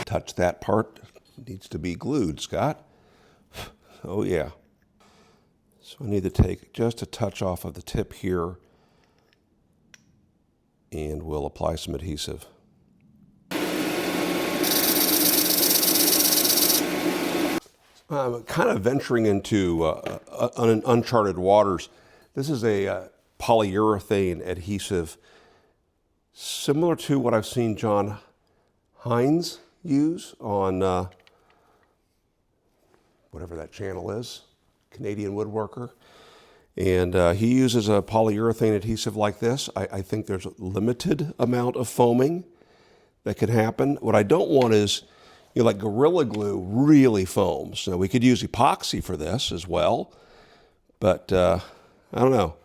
Touch that part. It needs to be glued, Scott. Oh yeah. So I need to take just a touch off of the tip here, and we'll apply some adhesive. I'm kind of venturing into uncharted waters. This is a polyurethane adhesive, similar to what I've seen John Hines use on whatever that channel is, Canadian Woodworker. And he uses a polyurethane adhesive like this. I think there's a limited amount of foaming that can happen. What I don't want is, you know, like Gorilla Glue really foams. Now, we could use epoxy for this as well, but I don't know.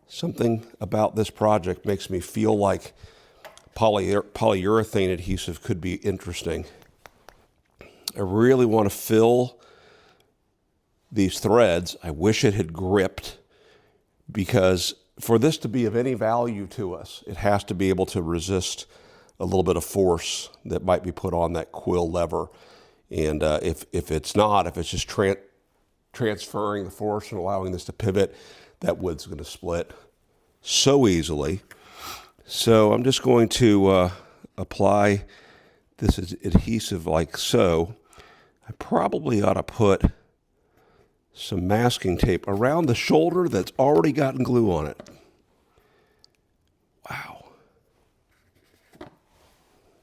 Something about this project makes me feel like polyurethane adhesive could be interesting. I really want to fill these threads. I wish it had gripped, because for this to be of any value to us, it has to be able to resist a little bit of force that might be put on that quill lever. And if it's not, if it's just transferring the force and allowing this to pivot, that wood's going to split so easily. So I'm just going to apply this adhesive like so. I probably ought to put some masking tape around the shoulder that's already gotten glue on it. Wow.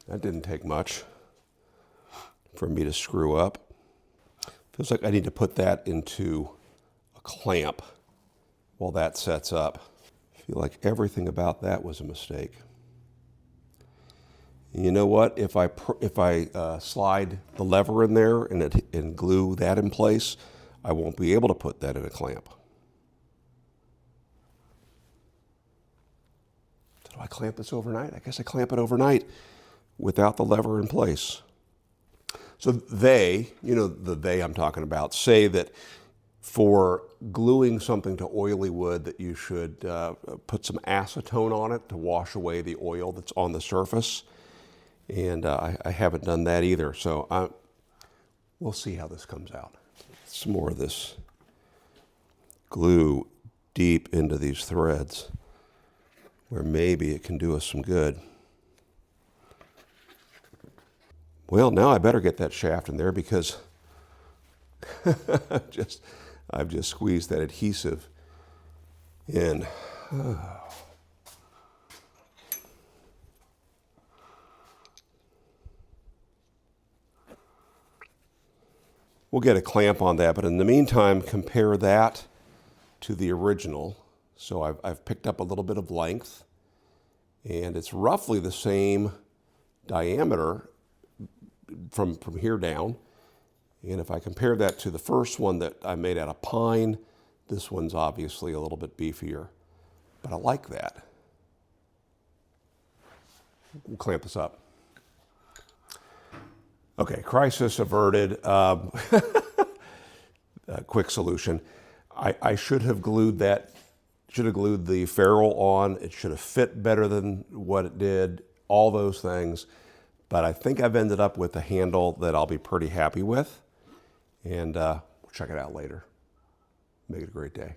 That didn't take much for me to screw up. Feels like I need to put that into a clamp while that sets up. I feel like everything about that was a mistake. And you know what? If I slide the lever in there and glue that in place, I won't be able to put that in a clamp. So do I clamp this overnight? I guess I clamp it overnight without the lever in place. So they, you know, the they I'm talking about, say that for gluing something to oily wood that you should put some acetone on it to wash away the oil that's on the surface. And I haven't done that either. So we'll see how this comes out. Some more of this glue deep into these threads where maybe it can do us some good. Well, now I better get that shaft in there, because I've just squeezed that adhesive in. We'll get a clamp on that, but in the meantime, compare that to the original. So I've picked up a little bit of length, and it's roughly the same diameter from here down. And if I compare that to the first one that I made out of pine, this one's obviously a little bit beefier, but I like that. We'll clamp this up. Okay, crisis averted. Quick solution. I should have glued that, should have glued the ferrule on. It should have fit better than what it did, all those things. But I think I've ended up with a handle that I'll be pretty happy with. And we'll check it out later. Make it a great day.